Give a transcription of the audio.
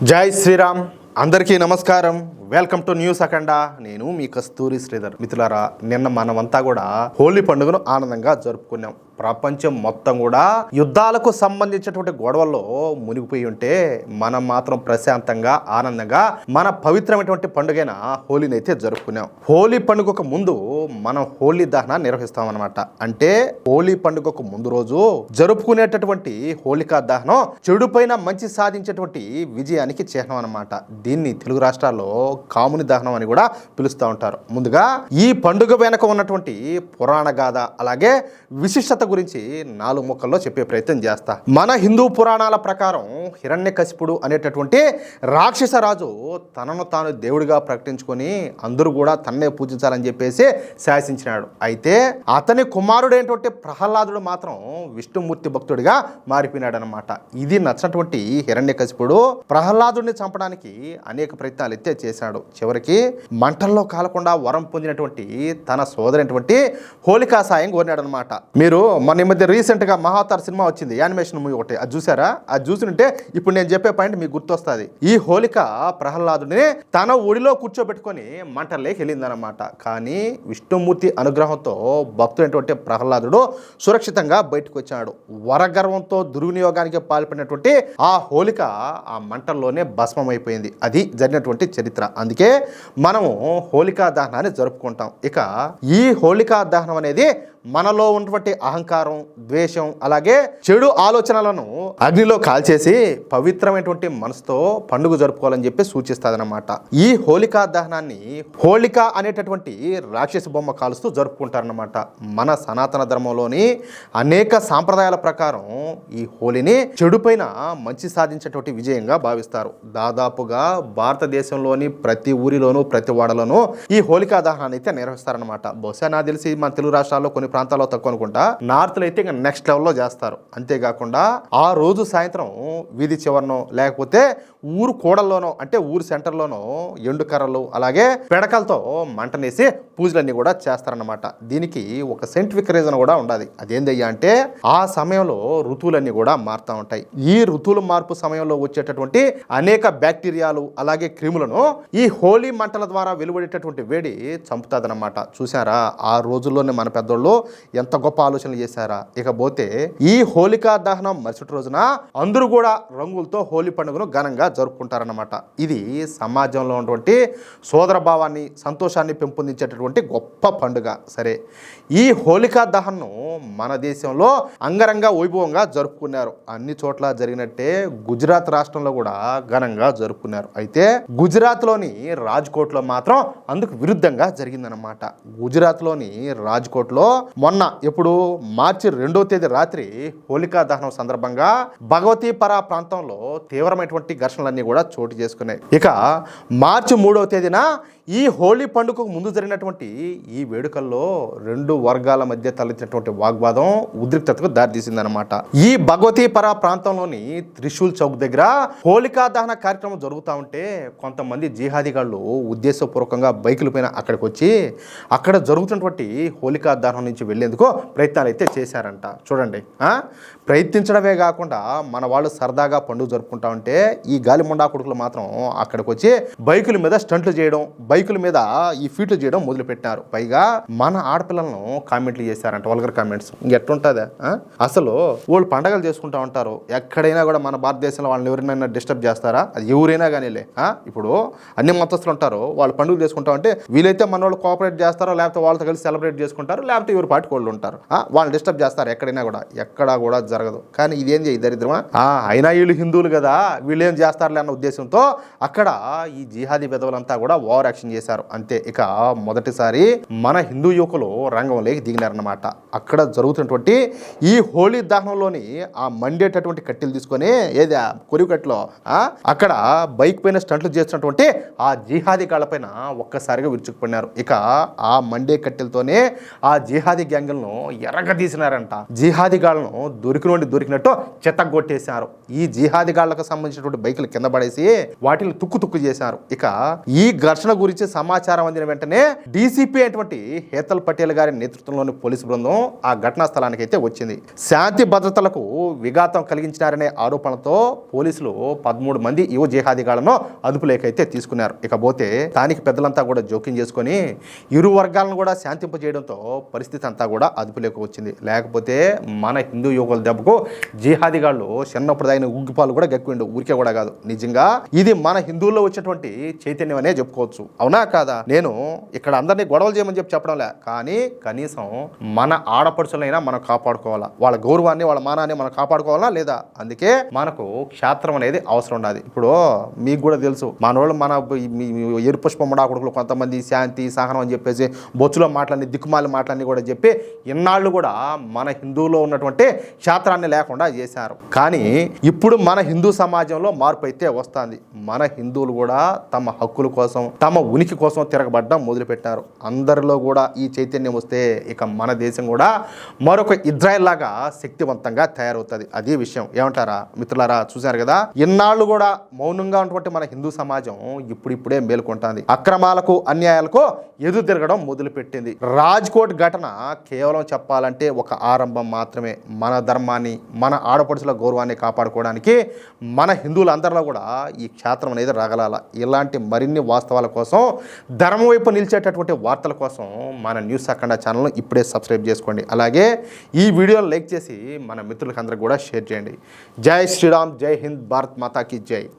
జై శ్రీరామ్. అందరికీ నమస్కారం. వెల్కమ్ టు న్యూస్ అఖండ. నేను మీ కస్తూరి శ్రీధర్. మిత్రులారా, నిన్న మనమంతా కూడా హోలీ పండుగను ఆనందంగా జరుపుకున్నాం. ప్రపంచం మొత్తం కూడా యుద్ధాలకు సంబంధించినటువంటి గొడవల్లో మునిగిపోయి ఉంటే మనం మాత్రం ప్రశాంతంగా ఆనందంగా మన పవిత్రమైనటువంటి పండుగైన హోలీని అయితే జరుపుకున్నాం. హోలీ పండుగకు ముందు మనం హోలీ దహన నిర్వహిస్తామన్నమాట. అంటే హోలీ పండుగకు ముందు రోజు జరుపుకునేటటువంటి హోలికా దహనం చెడు పైన మంచి సాధించేటువంటి విజయానికి చిహ్నం అన్నమాట. దీన్ని తెలుగు రాష్ట్రాల్లో కాముని దహనం అని కూడా పిలుస్తూ ఉంటారు. ముందుగా ఈ పండుగ వెనక ఉన్నటువంటి పురాణ గాథ అలాగే విశిష్టత గురించి 4 ముక్కల్లో చెప్పే ప్రయత్నం చేస్తా. మన హిందూ పురాణాల ప్రకారం హిరణ్యకశిపుడు అనేటటువంటి రాక్షస రాజు తనను తాను దేవుడిగా ప్రకటించుకొని అందరూ కూడా తన్నే పూజించాలని చెప్పేసి శాసించినాడు. అయితే అతని కుమారుడైనటువంటి ప్రహ్లాదుడు మాత్రం విష్ణుమూర్తి భక్తుడిగా మారిపోయినాడు అనమాట. ఇది నచ్చినటువంటి హిరణ్యకశిపుడు ప్రహ్లాదుడిని చంపడానికి అనేక ప్రయత్నాలు అయితే చేశాడు. చివరికి మంటల్లో కాలకుండా వరం పొందినటువంటి తన సోదరైనటువంటి హోలికా సాయం కోరినాడు అనమాట. మీరు మన ఈ మధ్య రీసెంట్గా మహావతార్ సినిమా వచ్చింది, యానిమేషన్ మూవీ ఒకటి. అది చూసారా? అది చూసింటే ఇప్పుడు నేను చెప్పే పాయింట్ మీకు గుర్తొస్తుంది. ఈ హోలిక ప్రహ్లాదుడిని తన ఒడిలో కూర్చోబెట్టుకొని మంటల్లోకి వెళ్ళిందనమాట. కానీ విష్ణుమూర్తి అనుగ్రహంతో భక్తుడైనటువంటి ప్రహ్లాదుడు సురక్షితంగా బయటకు వచ్చాడు. వరగర్వంతో దుర్వినియోగానికి పాల్పడినటువంటి ఆ హోలిక ఆ మంటల్లోనే భస్మమైపోయింది. అది జరిగినటువంటి చరిత్ర. అందుకే మనము హోలికా దహనాన్ని జరుపుకుంటాం. ఇక ఈ హోలికా దహనం అనేది మనలో ఉన్నటువంటి అహంకారం, ద్వేషం అలాగే చెడు ఆలోచనలను అగ్నిలో కాల్చేసి పవిత్రమైనటువంటి మనసుతో పండుగ జరుపుకోవాలని చెప్పి సూచిస్తుంది అనమాట. ఈ హోలికా దహనాన్ని హోలిక అనేటటువంటి రాక్షస బొమ్మ కాలుస్తూ జరుపుకుంటారనమాట. మన సనాతన ధర్మంలోని అనేక సాంప్రదాయాల ప్రకారం ఈ హోలీని చెడు పైన మంచి సాధించేటువంటి విజయంగా భావిస్తారు. దాదాపుగా భారతదేశంలోని ప్రతి ఊరిలోనూ ప్రతి వాడలోనూ ఈ హోలికా దహనాన్ని అయితే నిర్వహిస్తారనమాట. బహుశా నాకు తెలిసి మన తెలుగు రాష్ట్రాల్లో కొన్ని ప్రాంతాల్లో తక్కువ అనుకుంటా, నార్త్లో అయితే ఇంకా నెక్స్ట్ లెవెల్లో చేస్తారు. అంతేకాకుండా ఆ రోజు సాయంత్రం వీధి చివరనో లేకపోతే ఊరు కూడల్లోనో అంటే ఊరు సెంటర్లోనో ఎండుకర్రలు అలాగే పెడకలతో మంటనేసి పూజలన్నీ కూడా చేస్తారన్నమాట. దీనికి ఒక సైంటిఫిక్ రీజన్ కూడా ఉండాలి. అదేందయ్యా అంటే ఆ సమయంలో ఋతువులన్నీ కూడా మారుతూ ఉంటాయి. ఈ ఋతువుల మార్పు సమయంలో వచ్చేటటువంటి అనేక బ్యాక్టీరియాలు అలాగే క్రిములను ఈ హోలీ మంటల ద్వారా వెలువడేటటువంటి వేడి చంపుతాదన్నమాట. చూసారా, ఆ రోజుల్లోనే మన పెద్దోళ్ళు ఎంత గొప్ప ఆలోచనలు చేశారా. ఇకపోతే ఈ హోలికా దహనం మరుసటి రోజున అందరూ కూడా రంగులతో హోలీ పండుగను ఘనంగా జరుపుకుంటారన్నమాట. ఇది సమాజంలో ఉన్నటువంటి సోదర భావాన్ని సంతోషాన్ని పెంపొందించేటటువంటి గొప్ప పండుగ. సరే, ఈ హోలికా దహనం మన దేశంలో అంగరంగ వైభవంగా జరుపుకున్నారు. అన్ని చోట్ల జరిగినట్టే గుజరాత్ రాష్ట్రంలో కూడా ఘనంగా జరుపుకున్నారు. అయితే గుజరాత్లోని రాజ్కోట్లో మాత్రం అందుకు విరుద్ధంగా జరిగిందనమాట. గుజరాత్లోని రాజ్కోట్లో మొన్న ఎప్పుడు మార్చి 2వ తేదీ రాత్రి హోలికా దహనం సందర్భంగా భగవతీపరా ప్రాంతంలో తీవ్రమైనటువంటి ఘర్షణలన్నీ కూడా చోటు చేసుకున్నాయి. ఇక మార్చి 3వ తేదీన ఈ హోలీ పండుగకు ముందు జరిగినటువంటి ఈ వేడుకల్లో 2 వర్గాల మధ్య తలెత్తినటువంటి వాగ్వాదం ఉద్రిక్తతకు దారితీసిందనమాట. ఈ భగవతీపరా ప్రాంతంలోని త్రిశూల్ చౌక్ దగ్గర హోలికా దహన కార్యక్రమం జరుగుతూ ఉంటే కొంతమంది జిహాదీగాళ్ళు ఉద్దేశపూర్వకంగా బైకుల పైన అక్కడికి వచ్చి అక్కడ జరుగుతున్నటువంటి హోలికా దహనం నుంచి వెళ్లేందుకు ప్రయత్నాలు అయితే చేశారంట. చూడండి, ప్రయత్నించడమే కాకుండా మన వాళ్ళు సరదాగా పండుగ జరుపుకుంటా ఉంటే ఈ గాలి ముండా కొడుకులు మాత్రం అక్కడికి వచ్చి బైకుల మీద స్టంట్లు చేయడం, బైకుల మీద ఈ ఫీట్లు చేయడం మొదలుపెట్టినారు. పైగా మన ఆడపిల్లలను కామెంట్లు చేశారంట, వల్గర్ కామెంట్స్. ఇంకెట్టుంటుందా? అసలు వాళ్ళు పండగలు చేసుకుంటా ఉంటారు. ఎక్కడైనా కూడా మన భారతదేశంలో వాళ్ళని ఎవరైనా డిస్టర్బ్ చేస్తారా? అది ఎవరైనా కానీలే. ఇప్పుడు అన్ని మతస్థులు ఉంటారు, వాళ్ళు పండుగలు చేసుకుంటా ఉంటే వీలైతే మన వాళ్ళు కోఆపరేట్ చేస్తారో లేకపోతే వాళ్ళతో కలిసి సెలబ్రేట్ చేసుకుంటారు, లేకపోతే ఎవరు పాటికి వాళ్ళు ఉంటారు. వాళ్ళని డిస్టర్బ్ చేస్తారు ఎక్కడైనా కూడా. ఎక్కడా కూడా జరగదు. కానీ ఇదేం చేయి దరిద్రమా, అయినా వీళ్ళు హిందువులు కదా వీళ్ళు ఏం చేస్తారులే అన్న ఉద్దేశంతో అక్కడ ఈ జిహాదీ విధవులంతా కూడా ఓవర్ యాక్షన్ చేశారు. అంతే. ఇక మొదటిసారి మన హిందూ యువకులు రంగంలోకి దిగినారన్నమాట. అక్కడ జరుగుతున్నటువంటి ఈ హోలీ దహనంలోని ఆ మండేటటువంటి కట్టెలు తీసుకొని ఏది కొరివి కట్టెలో అక్కడ బైక్ పైన స్టంట్లు చేస్తున్నటువంటి ఆ జిహాదీ గాళ్ళపైన ఒక్కసారిగా విరుచుకుపడినారు. ఇక ఆ మండే కట్టెలతోనే ఆ జిహాదీ జిహాదీ గ్యాంగులను ఎరగదీసినారంట. జిహాదీగాళ్లను దొరికినట్టు చెత్తగొట్టేశారు. ఈ జిహాదీగాళ్లకు సంబంధించినటువంటి బైకులు కింద పడేసి వాటిని తుక్కు చేశారు. ఇక ఈ ఘర్షణ గురించి సమాచారం అందిన వెంటనే డీసీపీ అయినటువంటి హేతల్ పటేల్ గారి నేతృత్వంలోని పోలీసు బృందం ఆ ఘటనా స్థలానికి అయితే వచ్చింది. శాంతి భద్రతలకు విఘాతం కలిగించారనే ఆరోపణలతో పోలీసులు 13 మంది యువ జిహాదీగాళ్లను అదుపులోకైతే తీసుకున్నారు. ఇకపోతే స్థానిక పెద్దలంతా కూడా జోక్యం చేసుకొని ఇరు వర్గాలను కూడా శాంతింపజేయడంతో పరిస్థితి అంతా కూడా అదుపులోకి వచ్చింది. లేకపోతే మన హిందూ యువకుల దెబ్బకు జిహాదీగాళ్ళు చిన్నప్పుడు అయిన ఉగ్గిపాలు కూడా గక్కిండు. ఊరికే కూడా కాదు, నిజంగా ఇది మన హిందువుల్లో వచ్చినటువంటి చైతన్యం అనే చెప్పుకోవచ్చు. అవునా కాదా? నేను ఇక్కడ అందరినీ గొడవలు చేయమని చెప్పడంలే, కానీ కనీసం మన ఆడపడుచులైనా మనం కాపాడుకోవాలా, వాళ్ళ గౌరవాన్ని వాళ్ళ మానాన్ని మనం కాపాడుకోవాలా లేదా? అందుకే మనకు క్షేత్రం అనేది అవసరం ఉన్నది. ఇప్పుడు మీకు కూడా తెలుసు, మనోళ్ళు మన ఎరుపుష్పముడా కొడుకులు కొంతమంది శాంతి సహనం అని చెప్పేసి బొచ్చులో మాటలన్నీ దిక్కుమాలి మాటలన్నీ కూడా చెప్పి ఇన్నాళ్ళు కూడా మన హిందువులో ఉన్నటువంటి క్షేత్రాన్ని లేకుండా చేశారు. కానీ ఇప్పుడు మన హిందూ సమాజంలో మార్పు అయితే వస్తుంది. మన హిందువులు కూడా తమ హక్కుల కోసం తమ ఉనికి కోసం తిరగబడ్డం మొదలుపెట్టారు. అందరిలో కూడా ఈ చైతన్యం వస్తే ఇక మన దేశం కూడా మరొక ఇజ్రాయెల్ లాగా శక్తివంతంగా తయారవుతుంది. అదే విషయం. ఏమంటారా మిత్రులారా? చూశారు కదా, ఇన్నాళ్ళు కూడా మౌనంగా ఉన్నటువంటి మన హిందూ సమాజం ఇప్పుడిప్పుడే మేల్కొంటుంది. అక్రమాలకు అన్యాయాలకు ఎదురు తిరగడం మొదలుపెట్టింది. రాజ్కోట్ ఘటన కేవలం చెప్పాలంటే ఒక ఆరంభం మాత్రమే. మన ధర్మాన్ని మన ఆడపడుచుల గౌరవాన్ని కాపాడుకోవడానికి మన హిందువులందరిలో కూడా ఈ క్షేత్రం అనేది రగలాల. ఇలాంటి మరిన్ని వాస్తవాల కోసం, ధర్మం వైపు నిలిచేటటువంటి వార్తల కోసం మన న్యూస్ అఖండ ఛానల్ను ఇప్పుడే సబ్స్క్రైబ్ చేసుకోండి. అలాగే ఈ వీడియోని లైక్ చేసి మన మిత్రులకు అందరికి కూడా షేర్ చేయండి. జై శ్రీరామ్, జై హింద్, భారత్ మాతాకి జై.